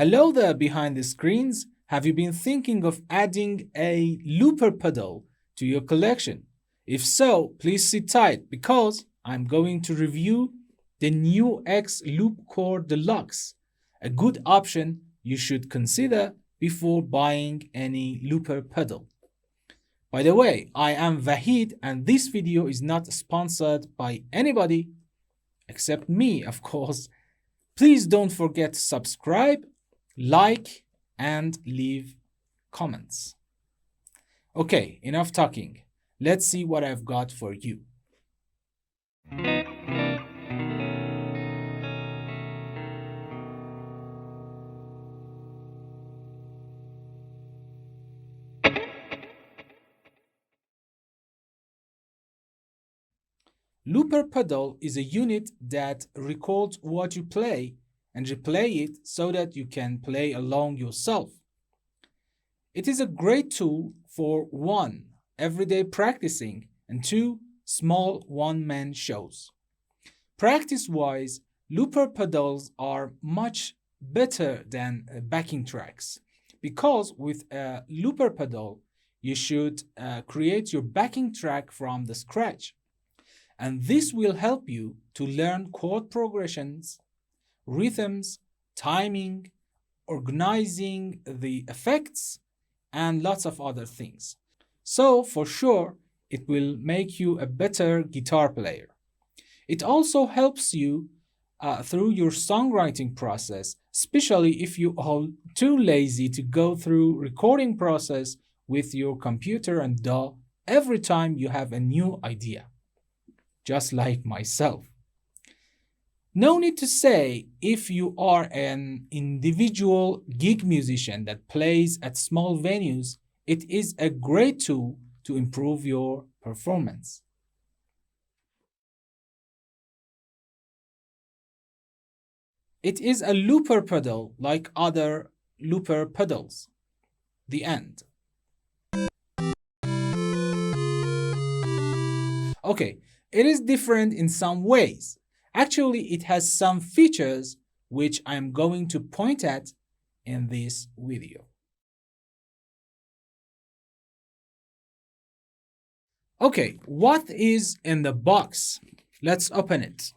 Hello there behind the screens. Have you been thinking of adding a looper pedal to your collection? If so, please sit tight because I'm going to review the Nux Loop Core Deluxe, a good option you should consider before buying any looper pedal. By the way, I am Vahid and this video is not sponsored by anybody except me, of course. Please don't forget to subscribe, like, and leave comments. Okay, enough talking. Let's see what I've got for you. Looper pedal is a unit that records what you play and replay it so that you can play along yourself. It is a great tool for 1. Everyday practicing and 2. Small one-man shows. Practice-wise, looper pedals are much better than backing tracks because with a looper pedal you should create your backing track from the scratch. And this will help you to learn chord progressions, rhythms, timing, organizing the effects, and lots of other things. So for sure, it will make you a better guitar player. It also helps you through your songwriting process, especially if you are too lazy to go through recording process with your computer and DAW every time you have a new idea. Just like myself. No need to say if you are an individual gig musician that plays at small venues, it is a great tool to improve your performance. It is a looper pedal like other looper pedals. The end. Okay. It is different in some ways. Actually, it has some features which I'm going to point at in this video. Okay, what is in the box? Let's open it.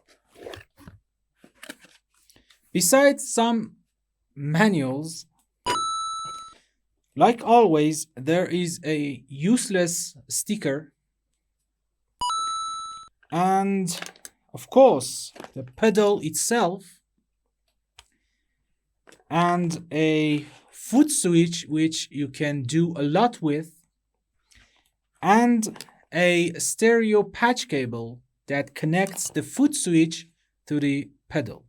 Besides some manuals, like always, there is a useless sticker. And of course, the pedal itself and a foot switch, which you can do a lot with, and a stereo patch cable that connects the foot switch to the pedal.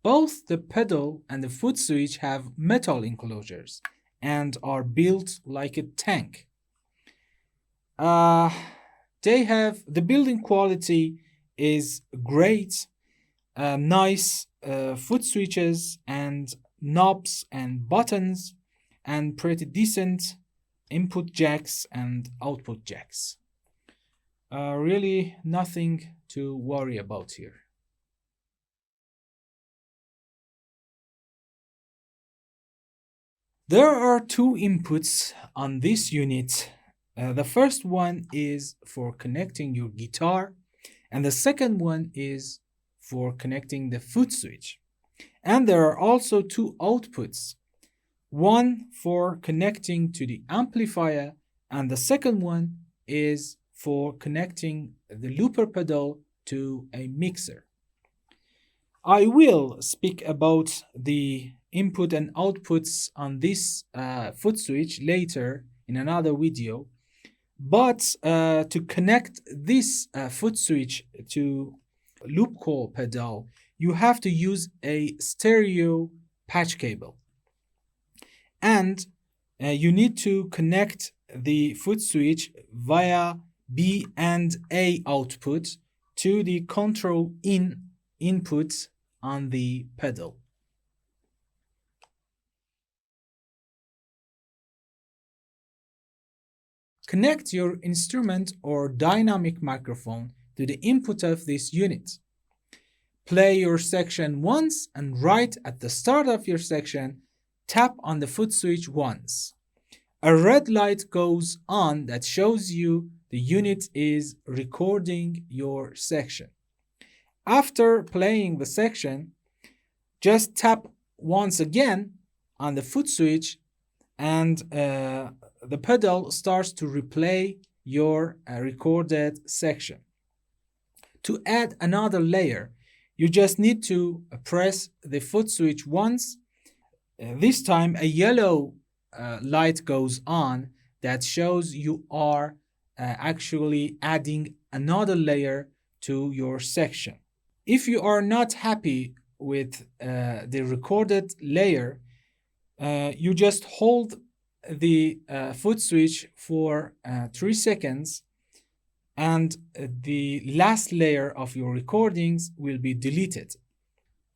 Both the pedal and the foot switch have metal enclosures and are built like a tank. The building quality is great, nice foot switches and knobs and buttons, and pretty decent input jacks and output jacks. Really nothing to worry about here. There are 2 inputs on this unit. The first one is for connecting your guitar, and the second one is for connecting the foot switch. And there are also 2 outputs, one for connecting to the amplifier, and the second one is for connecting the looper pedal to a mixer. I will speak about the input and outputs on this foot switch later in another video, but to connect this foot switch to loop core pedal, you have to use a stereo patch cable, and you need to connect the foot switch via B and A output to the control input on the pedal. Connect your instrument or dynamic microphone to the input of this unit. Play your section once and right at the start of your section, tap on the foot switch once. A red light goes on that shows you the unit is recording your section. After playing the section, just tap once again on the foot switch and the pedal starts to replay your recorded section. To add another layer, you just need to press the foot switch once. This time a yellow light goes on that shows you are actually adding another layer to your section. If you are not happy with the recorded layer, you just hold the foot switch for 3 seconds and the last layer of your recordings will be deleted.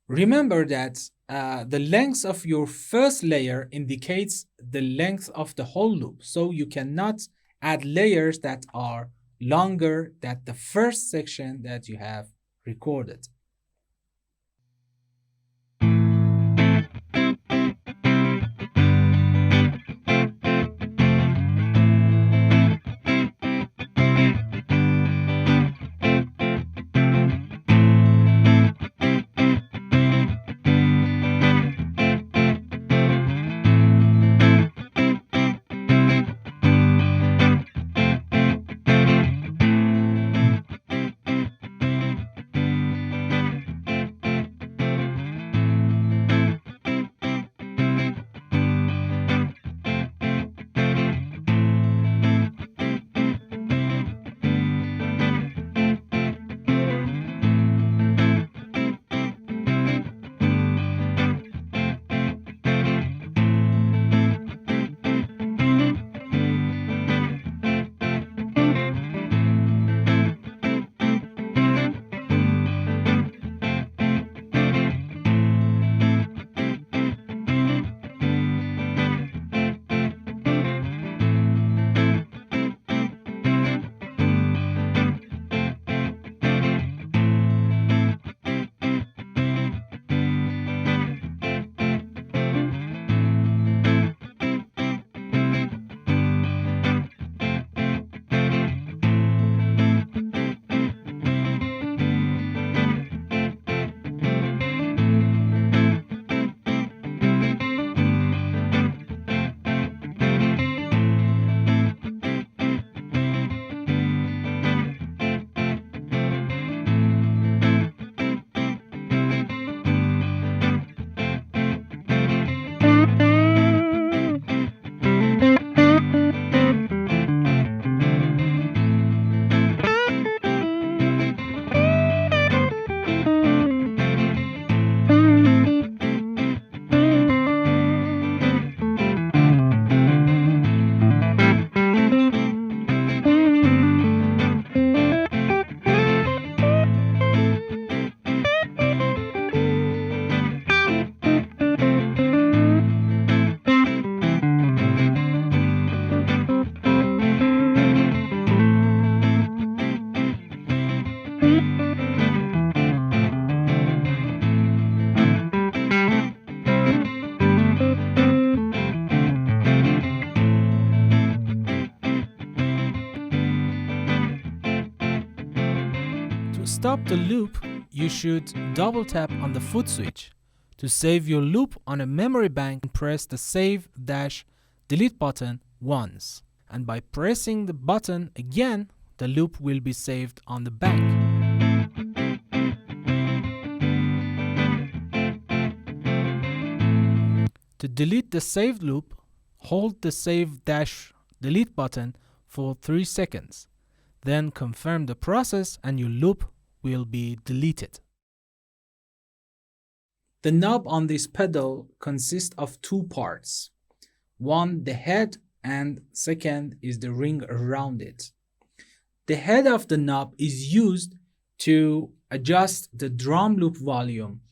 Remember that the length of your first layer indicates the length of the whole loop, so you cannot add layers that are longer than the first section that you have recorded. To stop the loop, you should double tap on the foot switch. To save your loop on a memory bank, press the Save-Delete button once. And by pressing the button again, the loop will be saved on the bank. To delete the saved loop, hold the Save-Delete button for 3 seconds. Then confirm the process and your loop will be deleted. The knob on this pedal consists of 2 parts. One, the head, and second is the ring around it. The head of the knob is used to adjust the drum loop volume,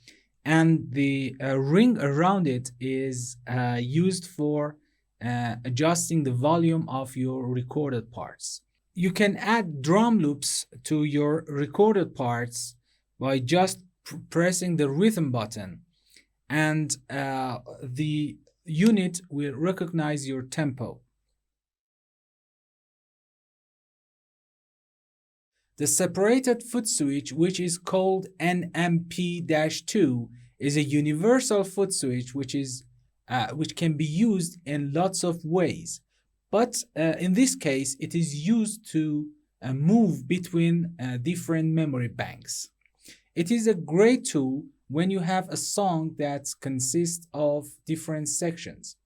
and the ring around it is used for adjusting the volume of your recorded parts. You can add drum loops to your recorded parts by just pressing the rhythm button, and the unit will recognize your tempo. The separated foot switch, which is called NMP-2, is a universal foot switch which can be used in lots of ways. But in this case, it is used to move between different memory banks. It is a great tool when you have a song that consists of different sections,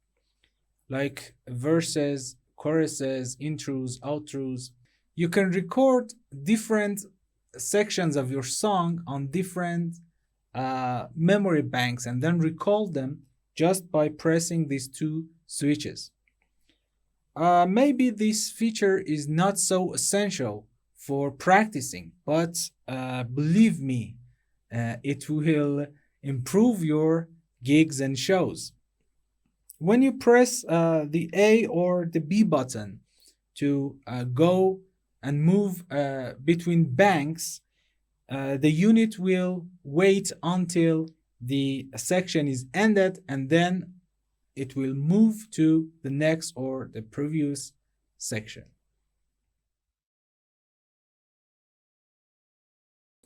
like verses, choruses, intros, outros. You can record different sections of your song on different memory banks and then recall them just by pressing these two switches. Maybe this feature is not so essential for practicing, but believe me, it will improve your gigs and shows. When you press the A or the B button to go and move between banks, the unit will wait until the section is ended, and then it will move to the next or the previous section.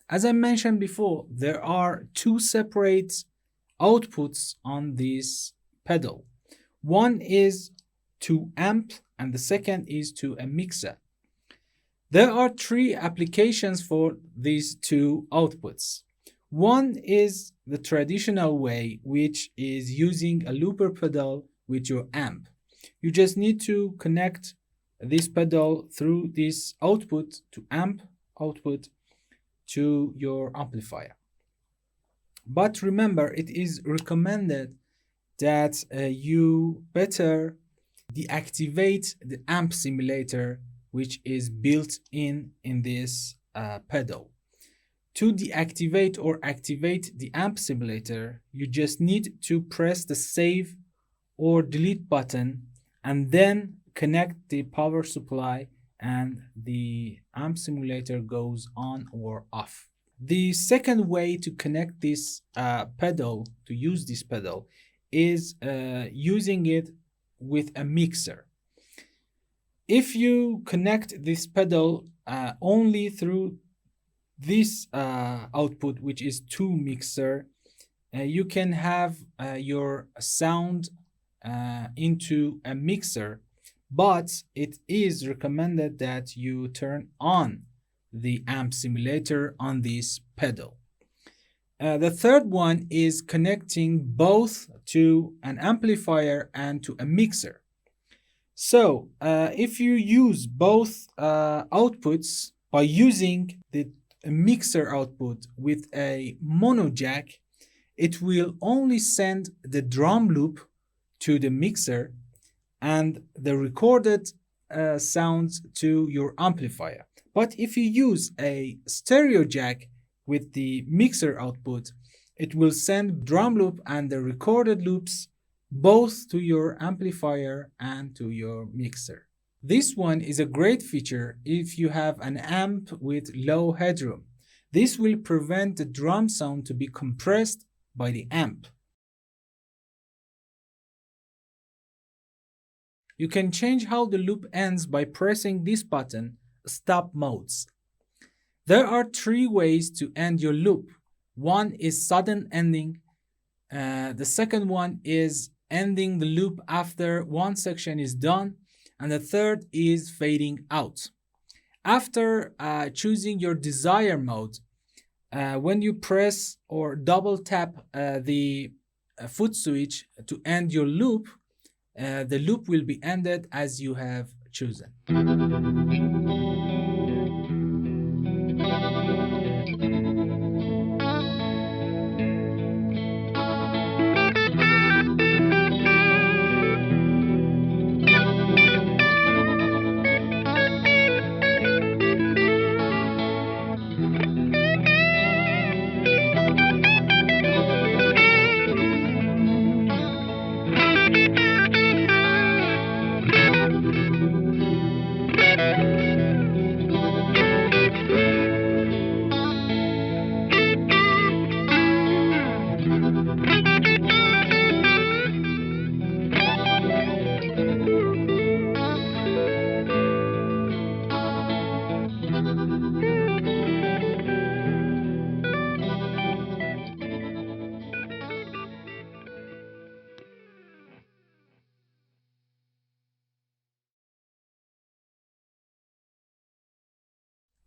As I mentioned before, there are two separate outputs on this pedal. One is to amp and the second is to a mixer. There are three applications for these two outputs. One is the traditional way, which is using a looper pedal with your amp. You just need to connect this pedal through this output to amp output to your amplifier. But remember, it is recommended that you better deactivate the amp simulator, which is built in this pedal. To deactivate or activate the amp simulator, you just need to press the save or delete button and then connect the power supply, and the amp simulator goes on or off. The second way to connect this pedal, to use this pedal, is using it with a mixer. If you connect this pedal only through this output, which is to mixer, you can have your sound into a mixer, but it is recommended that you turn on the amp simulator on this pedal. The third one is connecting both to an amplifier and to a mixer. So if you use both outputs by using the mixer output with a mono jack, it will only send the drum loop to the mixer and the recorded sounds to your amplifier. But if you use a stereo jack with the mixer output, it will send drum loop and the recorded loops both to your amplifier and to your mixer. This one is a great feature if you have an amp with low headroom. This will prevent the drum sound to be compressed by the amp. You can change how the loop ends by pressing this button, Stop Modes. There are three ways to end your loop. One is sudden ending. The second one is ending the loop after one section is done. And the third is fading out. After choosing your desired mode, when you press or double tap the foot switch to end your loop, the loop will be ended as you have chosen.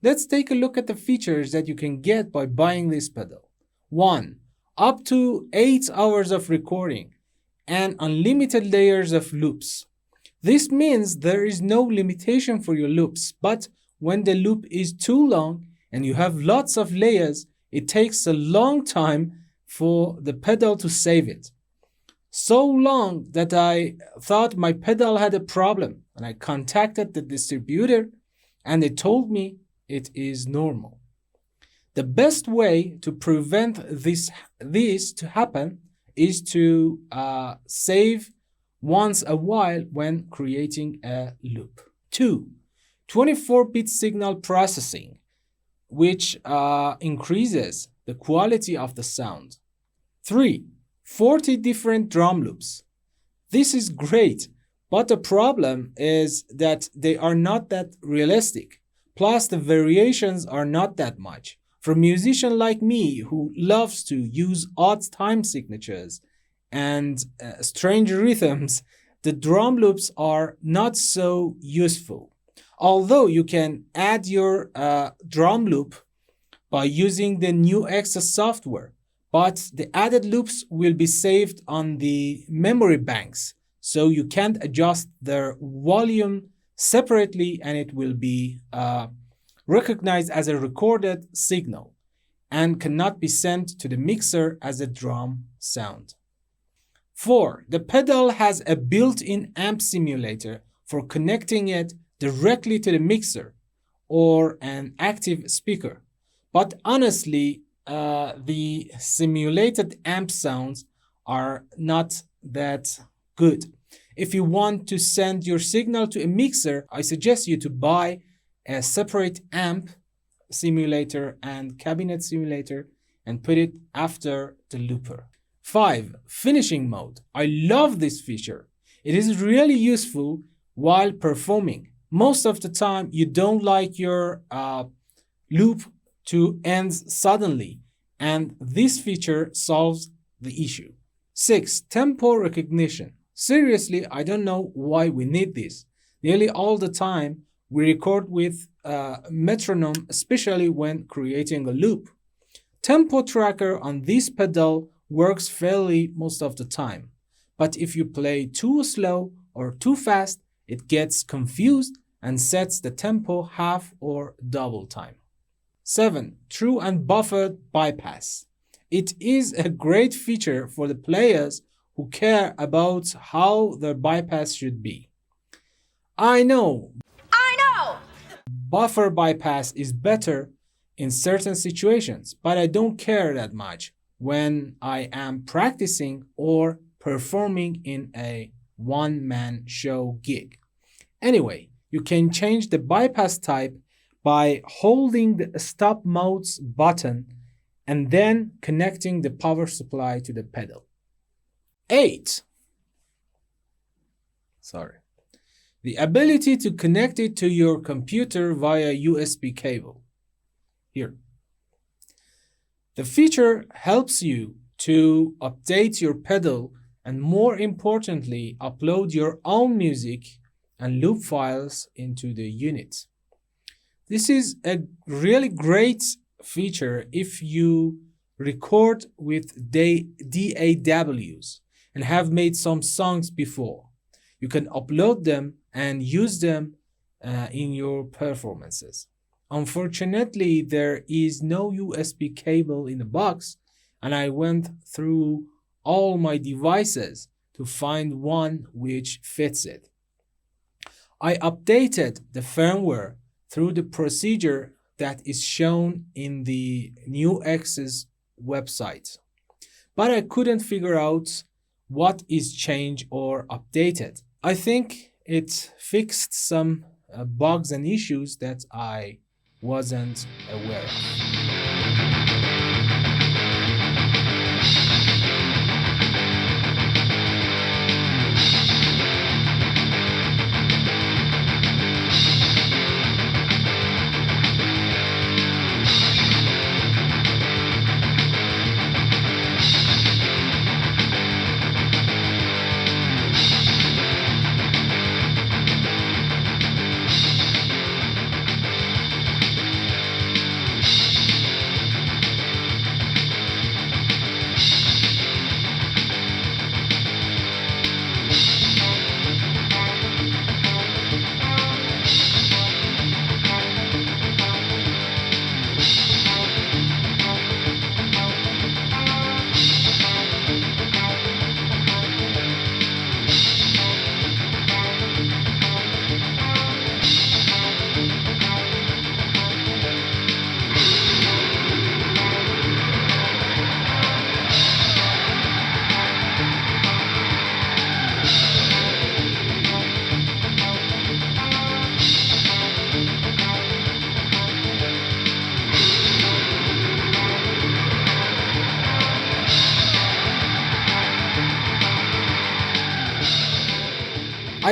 Let's take a look at the features that you can get by buying this pedal. 1. Up to 8 hours of recording and unlimited layers of loops. This means there is no limitation for your loops, but when the loop is too long and you have lots of layers, it takes a long time for the pedal to save it. So long that I thought my pedal had a problem, and I contacted the distributor and they told me it is normal. The best way to prevent this to happen is to save once a while when creating a loop. 2. 24-bit signal processing, which increases the quality of the sound. 3. 40 different drum loops. This is great, but the problem is that they are not that realistic. Plus, the variations are not that much. For a musician like me who loves to use odd time signatures and strange rhythms, the drum loops are not so useful. Although you can add your drum loop by using the Nux software, but the added loops will be saved on the memory banks, so you can't adjust their volume separately and it will be recognized as a recorded signal and cannot be sent to the mixer as a drum sound. 4. The pedal has a built-in amp simulator for connecting it directly to the mixer or an active speaker. But honestly, the simulated amp sounds are not that good. If you want to send your signal to a mixer, I suggest you to buy a separate amp simulator and cabinet simulator and put it after the looper. 5. Finishing mode. I love this feature. It is really useful while performing. Most of the time, you don't like your loop to end suddenly, and this feature solves the issue. 6. Tempo recognition. Seriously, I don't know why we need this. Nearly all the time, we record with metronome, especially when creating a loop. Tempo tracker on this pedal works fairly most of the time, but if you play too slow or too fast, it gets confused and sets the tempo half or double time. 7. True and buffered bypass. It is a great feature for the players who care about how their bypass should be. I know buffer bypass is better in certain situations, but I don't care that much when I am practicing or performing in a one-man show gig. Anyway, you can change the bypass type by holding the stop modes button and then connecting the power supply to the pedal. 8. The ability to connect it to your computer via USB cable. Here. The feature helps you to update your pedal and, more importantly, upload your own music and loop files into the unit. This is a really great feature if you record with DAWs and have made some songs before. You can upload them and use them in your performances. Unfortunately, there is no USB cable in the box, and I went through all my devices to find one which fits it. I updated the firmware through the procedure that is shown in the Nux's website, but I couldn't figure out what is changed or updated. I think it fixed some bugs and issues that I wasn't aware of.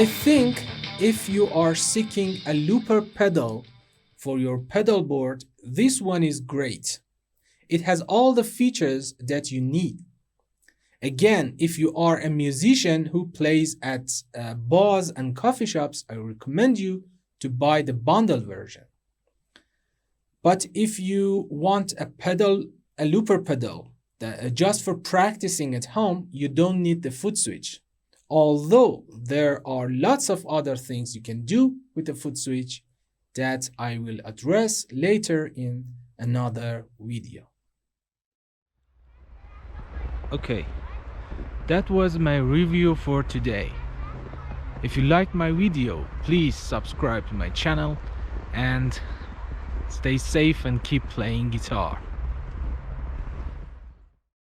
I think if you are seeking a looper pedal for your pedal board, this one is great. It has all the features that you need. Again, if you are a musician who plays at bars and coffee shops, I recommend you to buy the bundle version. But if you want a looper pedal just for practicing at home, you don't need the Footswitch. Although there are lots of other things you can do with the Footswitch that I will address later in another video. Okay, that was my review for today. If you liked my video, please subscribe to my channel and stay safe and keep playing guitar.